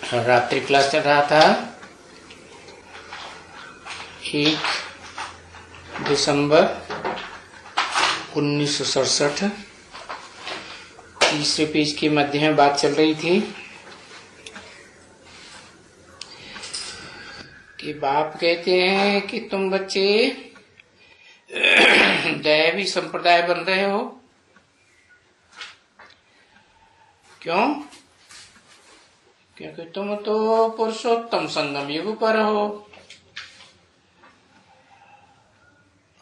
रात्रि क्लास चल रहा था। 1 दिसंबर 1967 तीसरे पेज के मध्य में बात चल रही थी कि बाप कहते हैं कि तुम बच्चे दैवी संप्रदाय बन रहे हो। क्यों? क्योंकि तुम तो पुरुषोत्तम संगम युग पर हो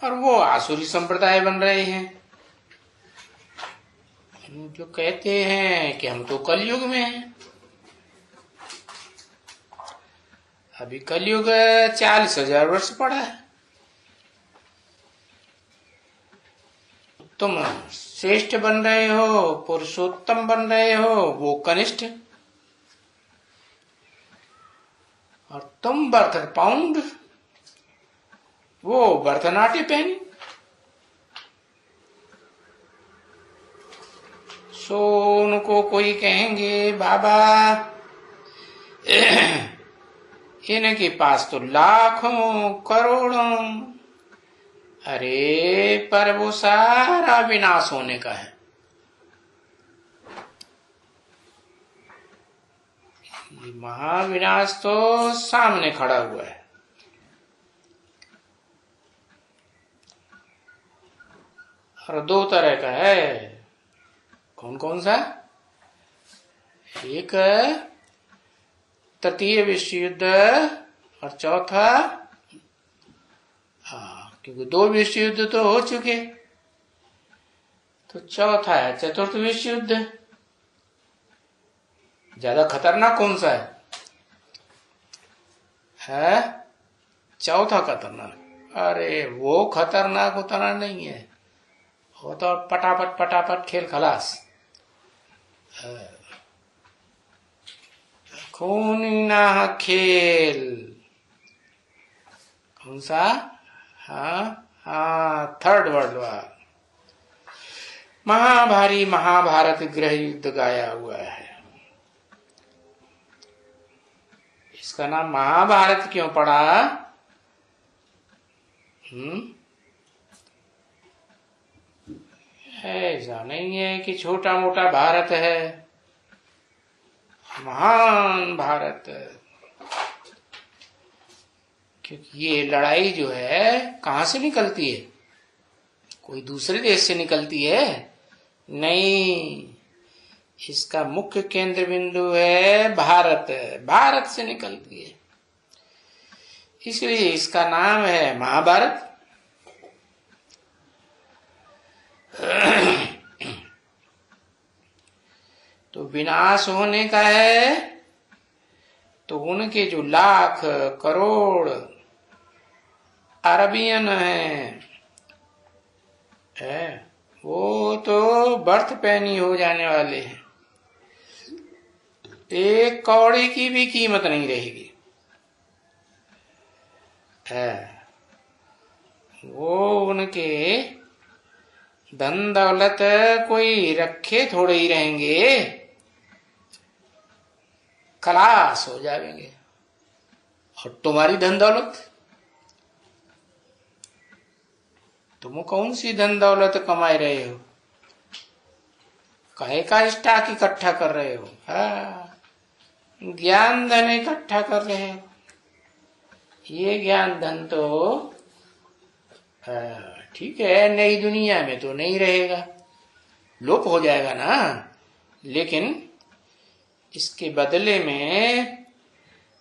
और वो आसुरी संप्रदाय बन रहे हैं जो कहते हैं कि हम तो कलयुग में हैं। अभी कलयुग 40,000 वर्ष पड़ा है। तुम श्रेष्ठ बन रहे हो, पुरुषोत्तम बन रहे हो, वो कनिष्ठ, और तुम बर्थ पाउंड, वो भरतनाट्य पहनी। सो उनको कोई कहेंगे बाबा इनके पास तो लाखों करोड़ों, अरे पर वो सारा विनाश होने का है। महाविनाश तो सामने खड़ा हुआ है। और दो तरह का है। कौन कौन सा? एक तृतीय विश्व युद्ध और चौथा, क्योंकि 2 विश्व युद्ध तो हो चुके, तो चौथा है चतुर्थ विश्व युद्ध। ज्यादा खतरनाक कौन सा है? चौथा खतरनाक। अरे वो खतरनाक उतना नहीं है, वो तो पटापट पटापट खेल खलास। खूनी खेल। कौन सा? थर्ड वर्ल्ड वॉर, महाभारी महाभारत गृह युद्ध गाया हुआ है। इसका नाम महाभारत क्यों पड़ा? ऐसा नहीं है कि छोटा मोटा भारत है, महान भारत। क्योंकि ये लड़ाई जो है कहां से निकलती है? कोई दूसरे देश से निकलती है? नहीं, इसका मुख्य केंद्र बिंदु है भारत। भारत से निकलती है, इसलिए इसका नाम है महाभारत। तो विनाश होने का है, तो उनके जो लाख करोड़ अरबियन है वो तो बर्थ पैनी हो जाने वाले हैं। एक कौड़ी की भी कीमत नहीं रहेगी। वो उनके धन दौलत कोई रखे थोड़े ही रहेंगे, खलास हो जाएंगे। और तुम्हारी धन दौलत, तुम कौन सी धन दौलत कमाए रहे हो? काहे का स्टॉक इकट्ठा कर रहे हो? ज्ञान धन इकट्ठा कर रहे हो। ये ज्ञान धन तो ठीक है, नई दुनिया में तो नहीं रहेगा, लोप हो जाएगा ना, लेकिन इसके बदले में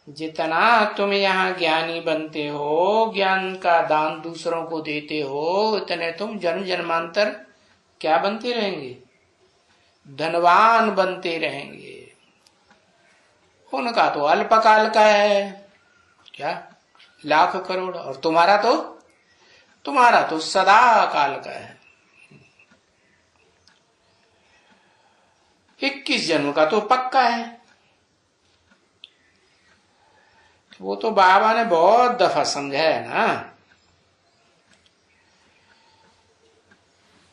जितना तुम यहाँ ज्ञानी बनते हो, ज्ञान का दान दूसरों को देते हो, इतने तुम जन्म जन्मांतर क्या बनते रहेंगे? धनवान बनते रहेंगे। उनका तो अल्पकाल का है, क्या लाख करोड़, और तुम्हारा तो सदा काल का है। 21 जन्म का तो पक्का है। वो तो बाबा ने बहुत दफा समझाया ना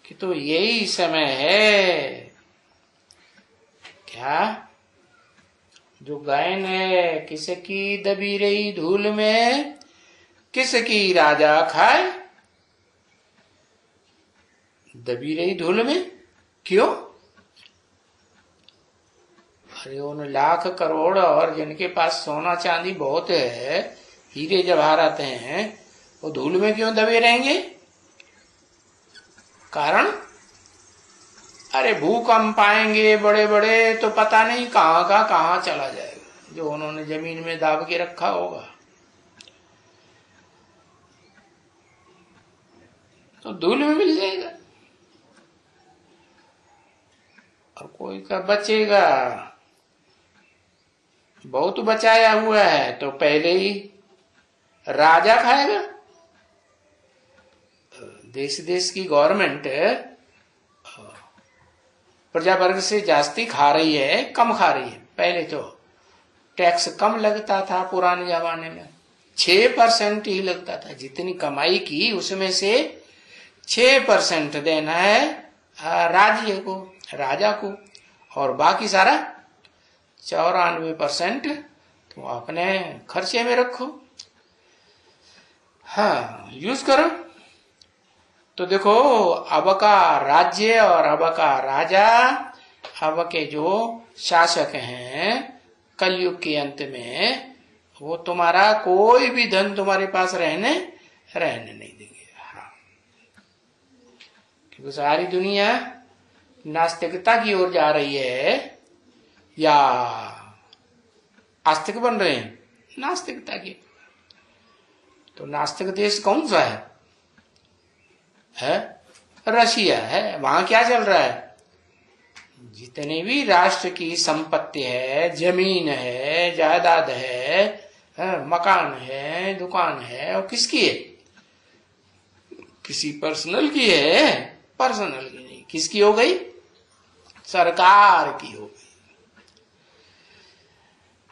कि तो यही समय है क्या जो गायन है किसकी दबी रही धूल में, किसकी राजा खाए। दबी रही धूल में क्यों? अरे उन लाख करोड़ और जिनके पास सोना चांदी बहुत है, हीरे जवाहरात हैं, वो धूल में क्यों दबे रहेंगे? कारण अरे भूकंप आएंगे बड़े बड़े तो पता नहीं कहां का कहां चला जाएगा जो उन्होंने जमीन में दाब के रखा होगा। तो धूल में मिल जाएगा। और कोई का बचेगा, बहुत बचाया हुआ है तो पहले ही राजा खाएगा। देश देश की गवर्नमेंट प्रजा वर्ग से जास्ती खा रही है, कम खा रही है। पहले तो टैक्स कम लगता था, पुराने जमाने में 6% ही लगता था। जितनी कमाई की उसमें से 6% देना है राज्य को, राजा को, और बाकी सारा 94% तो अपने खर्चे में रखो। हाँ, यूज करो। तो देखो, अब का राज्य और अब का राजा, अब के जो शासक हैं कलयुग के अंत में, वो तुम्हारा कोई भी धन तुम्हारे पास रहने नहीं देंगे। हाँ, क्योंकि सारी दुनिया नास्तिकता की ओर जा रही है या आस्तिक बन रहे हैं? नास्तिकता की। तो नास्तिक देश कौन सा है? रशिया है। वहां क्या चल रहा है? जितने भी राष्ट्र की संपत्ति है, जमीन है, जायदाद है, मकान है, दुकान है, और किसकी है? किसी पर्सनल की है? पर्सनल की नहीं। किसकी हो गई? सरकार की हो गई।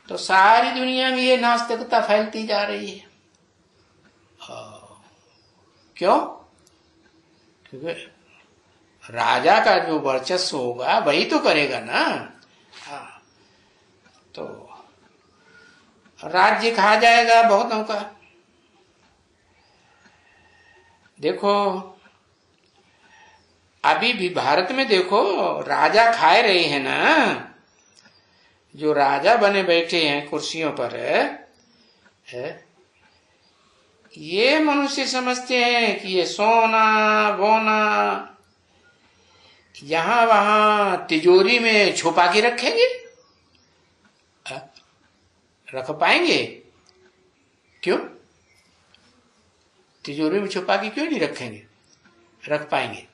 तो सारी दुनिया में ये नास्तिकता फैलती जा रही है। क्यों? क्योंकि राजा का जो वर्चस्व होगा वही तो करेगा ना। हाँ, तो राज्य खा जाएगा बहुतों का। देखो, अभी भी भारत में देखो, राजा खाए रहे हैं ना। जो राजा बने बैठे हैं कुर्सियों पर है, ये मनुष्य समझते हैं कि ये सोना बोना यहां वहां तिजोरी में छुपा के रखेंगे। रख पाएंगे? क्यों? तिजोरी में छुपा के क्यों नहीं रखेंगे? रख पाएंगे,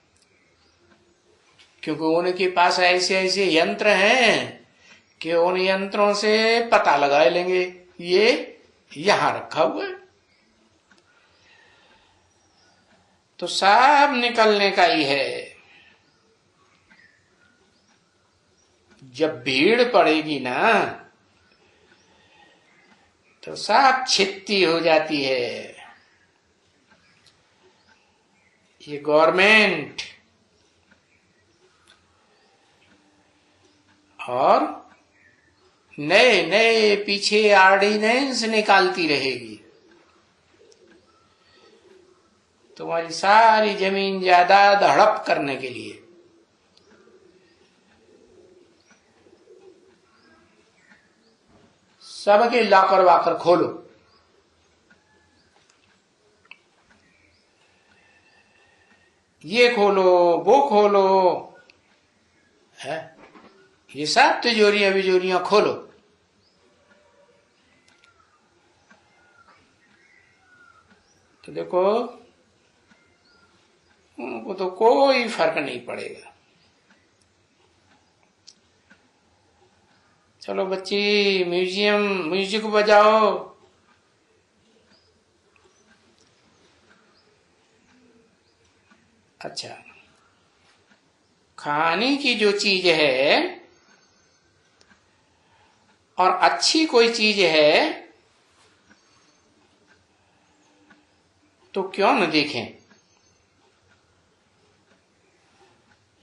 क्योंकि उनके पास ऐसे ऐसे यंत्र हैं कि उन यंत्रों से पता लगा लेंगे ये यहां रखा हुआ है। तो सब निकलने का ही है। जब भीड़ पड़ेगी ना तो सब छित्ती हो जाती है। ये गवर्नमेंट और नए नए पीछे ऑर्डिनेंस निकालती रहेगी। तुम्हारी सारी जमीन जायदाद हड़प करने के लिए। सबके लॉकर वाकर खोलो। ये खोलो, वो खोलो, है ये सब तिजोरियां बिजोरियां खोलो। तो देखो, उनको तो कोई फर्क नहीं पड़ेगा। चलो बच्ची, म्यूजिक बजाओ। अच्छा, खाने की जो चीज है और अच्छी कोई चीज है तो क्यों न देखें?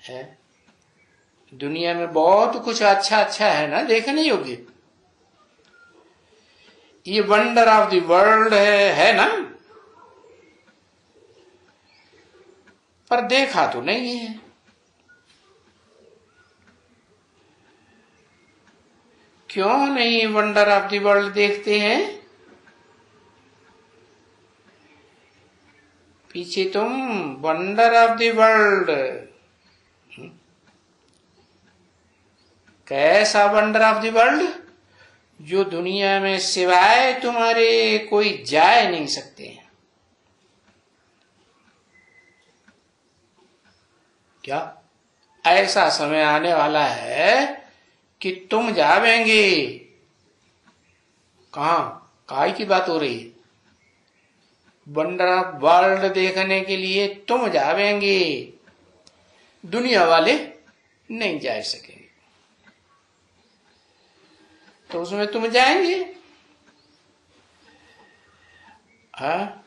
है दुनिया में बहुत कुछ अच्छा अच्छा है ना देखने योग्य। ये वंडर ऑफ द वर्ल्ड है ना, पर देखा तो नहीं है। क्यों नहीं वंडर ऑफ द वर्ल्ड देखते हैं? पीछे तुम वंडर ऑफ द वर्ल्ड, कैसा वंडर ऑफ द वर्ल्ड? जो दुनिया में सिवाय तुम्हारे कोई जा नहीं सकते हैं। क्या ऐसा समय आने वाला है कि तुम जावेंगे? कहां, काय की बात हो रही है? वंडर ऑफ वर्ल्ड देखने के लिए तुम जावेंगे, दुनिया वाले नहीं जा सकेंगे। तो उसमें तुम जाएंगे? हाँ,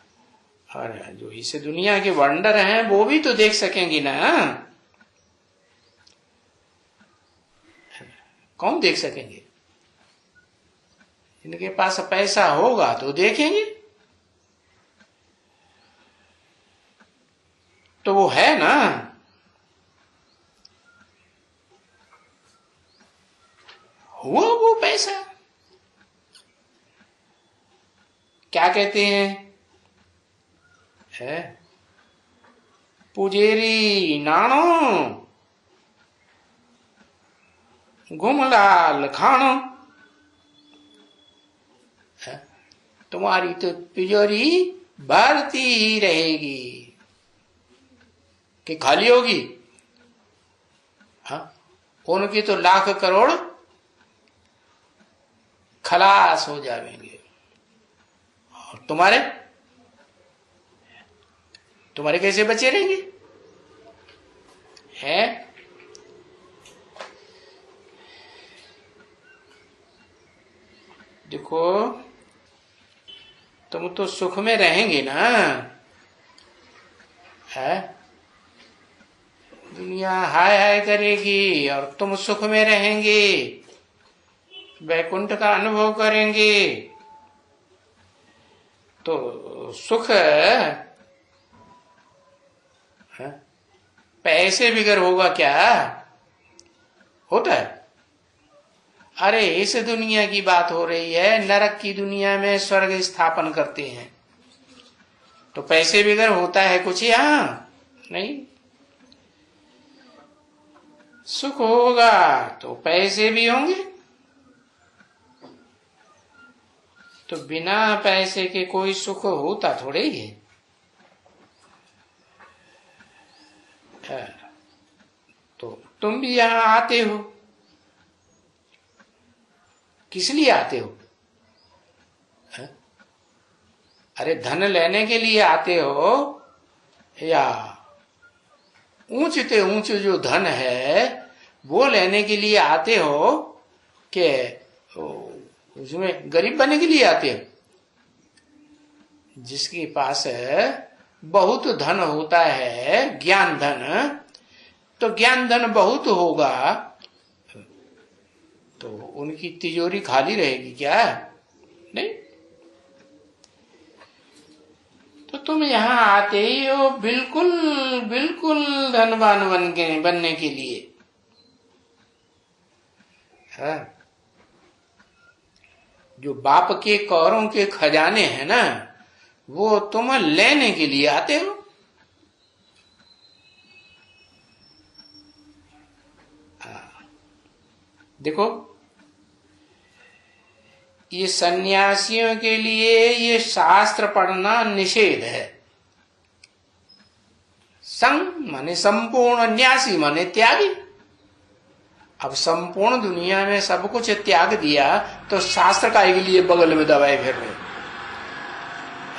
और जो इस दुनिया के वंडर हैं वो भी तो देख सकेंगे ना। कौन देख सकेंगे? इनके पास पैसा होगा तो देखेंगे। तो वो है ना, हुआ वो पैसा। क्या कहते हैं? है पुजेरी नाणो गुमलाल खानो। तुम्हारी तो तिजोरी भरती ही रहेगी कि खाली होगी? हाँ, उनकी तो लाख करोड़ खलास हो जाएंगे। और तुम्हारे कैसे बचे रहेंगे? हैं? देखो, तुम तो सुख में रहेंगे ना, है? दुनिया हाय हाय करेगी और तुम सुख में रहेंगे, वैकुंठ का अनुभव करेंगे। तो सुख है? पैसे बिगर होगा क्या? होता है? अरे इस दुनिया की बात हो रही है, नरक की दुनिया में स्वर्ग स्थापन करते हैं, तो पैसे बिगर होता है कुछ यहां? नहीं। सुख होगा तो पैसे भी होंगे। तो बिना पैसे के कोई सुख होता थोड़े ही है। तो तुम भी यहां आते हो, किस लिए आते हो? है? अरे धन लेने के लिए आते हो या ऊंच ऊंच जो धन है वो लेने के लिए आते हो कि उसमें गरीब बनने के लिए आते हो? जिसके पास बहुत धन होता है, ज्ञान धन, तो ज्ञान धन बहुत होगा तो उनकी तिजोरी खाली रहेगी क्या? नहीं। तो तुम यहां आते ही हो बिल्कुल बिल्कुल धनवान बनने के लिए। है? जो बाप के कौरों के खजाने हैं ना, वो तुम लेने के लिए आते हो। देखो, ये सन्यासियों के लिए ये शास्त्र पढ़ना निषेध है। संग माने संपूर्ण, न्यासी माने त्यागी। अब संपूर्ण दुनिया में सब कुछ त्याग दिया तो शास्त्र का के लिए बगल में दबाए फिर रहे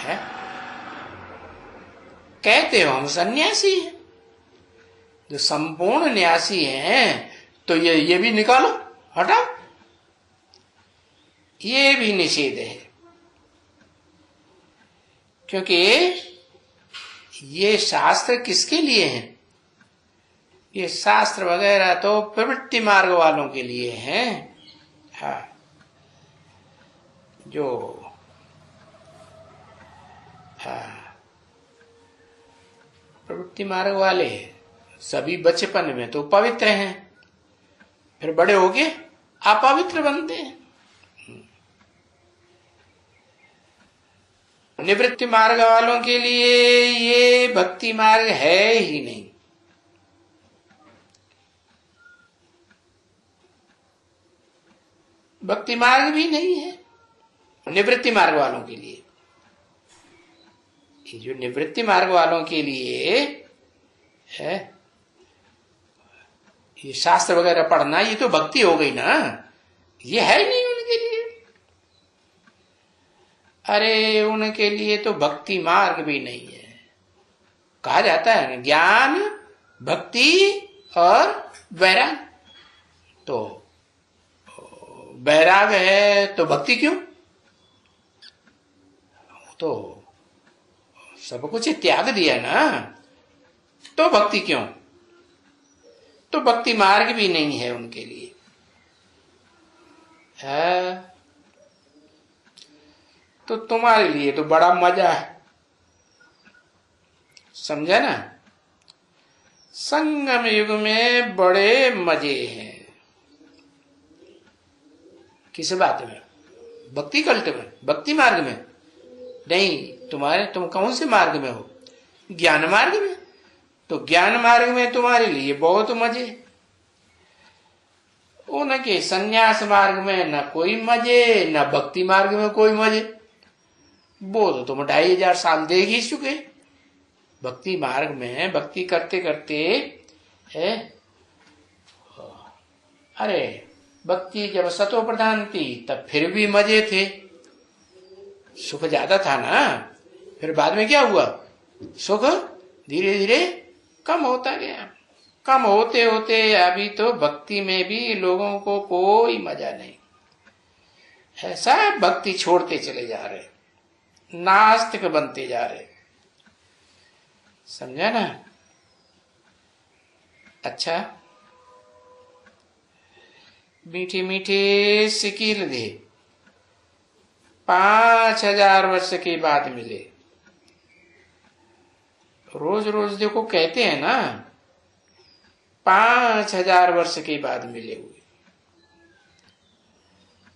हैं? कहते हो हम सन्यासी हैं। जो संपूर्ण न्यासी हैं तो ये भी निकालो, हटाओ। ये भी निषेध है, क्योंकि ये शास्त्र किसके लिए हैं? ये शास्त्र वगैरह तो प्रवृत्ति मार्ग वालों के लिए हैं। हाँ, जो हाँ, प्रवृत्ति मार्ग वाले सभी बचपन में तो पवित्र हैं, फिर बड़े होके अपवित्र बनते हैं। निवृत्ति मार्ग वालों के लिए ये भक्ति मार्ग है ही नहीं। भक्ति मार्ग भी नहीं है निवृत्ति मार्ग वालों के लिए। ये जो निवृत्ति मार्ग वालों के लिए है, ये शास्त्र वगैरह पढ़ना, ये तो भक्ति हो गई ना, ये है नहीं उनके लिए। अरे उनके लिए तो भक्ति मार्ग भी नहीं है। कहा जाता है ना, ज्ञान, भक्ति और वैराग। तो वैराग है तो भक्ति क्यों? तो सब कुछ त्याग दिया ना, तो भक्ति क्यों? तो भक्ति मार्ग भी नहीं है उनके लिए। है तो तुम्हारे लिए तो बड़ा मजा है, समझा ना? संगम युग में बड़े मजे हैं। किस बात में? भक्ति कल्ट में, भक्ति मार्ग में नहीं। तुम कौन से मार्ग में हो? ज्ञान मार्ग में। तो ज्ञान मार्ग में तुम्हारे लिए बहुत मजे। उनके संन्यास मार्ग में न कोई मजे, न भक्ति मार्ग में कोई मजे। वो तो तुम 2500 साल देख ही चुके। भक्ति मार्ग में भक्ति करते करते है, अरे भक्ति जब सतो प्रधान थी तब फिर भी मजे थे, सुख ज्यादा था ना। फिर बाद में क्या हुआ? सुख धीरे धीरे कम होता गया। कम होते होते अभी तो भक्ति में भी लोगों को कोई मजा नहीं। ऐसा भक्ति छोड़ते चले जा रहे, नास्तिक बनते जा रहे। समझा ना? अच्छा, मीठे मीठे सिकील दे 5000 वर्ष के बाद मिले। रोज रोज देखो कहते हैं ना 5000 वर्ष के बाद मिले हुए।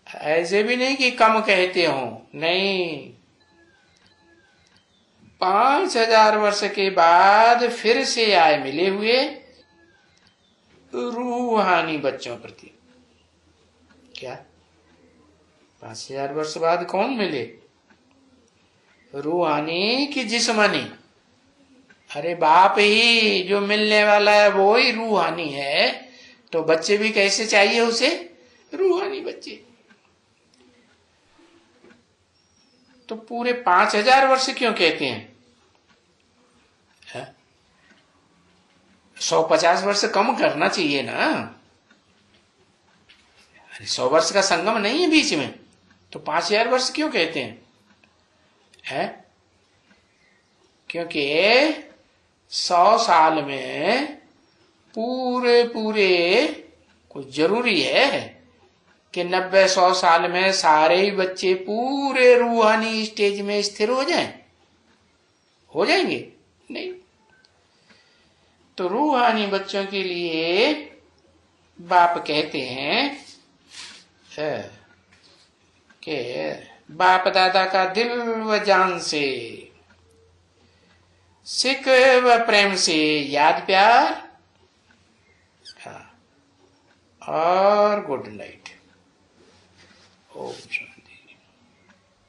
ऐसे भी नहीं कि कम कहते हो, नहीं, 5000 वर्ष के बाद फिर से आए मिले हुए रूहानी बच्चों प्रति। क्या 5000 वर्ष बाद कौन मिले? रूहानी कि जिस्मानी? अरे बाप ही जो मिलने वाला है वो ही रूहानी है, तो बच्चे भी कैसे चाहिए उसे? रूहानी बच्चे। तो पूरे 5000 वर्ष क्यों कहते हैं? 150 वर्ष कम करना चाहिए ना। 100 वर्ष का संगम नहीं है बीच में, तो 5000 वर्ष क्यों कहते हैं? क्योंकि 100 साल में पूरे कुछ जरूरी है कि 90-100 साल में सारे ही बच्चे पूरे रूहानी स्टेज में स्थिर हो जाएं? हो जाएंगे? नहीं। तो रूहानी बच्चों के लिए बाप कहते हैं कि बाप दादा का दिल व जान से, सिख व प्रेम से याद प्यार, और गुड नाइट। ओम शांति।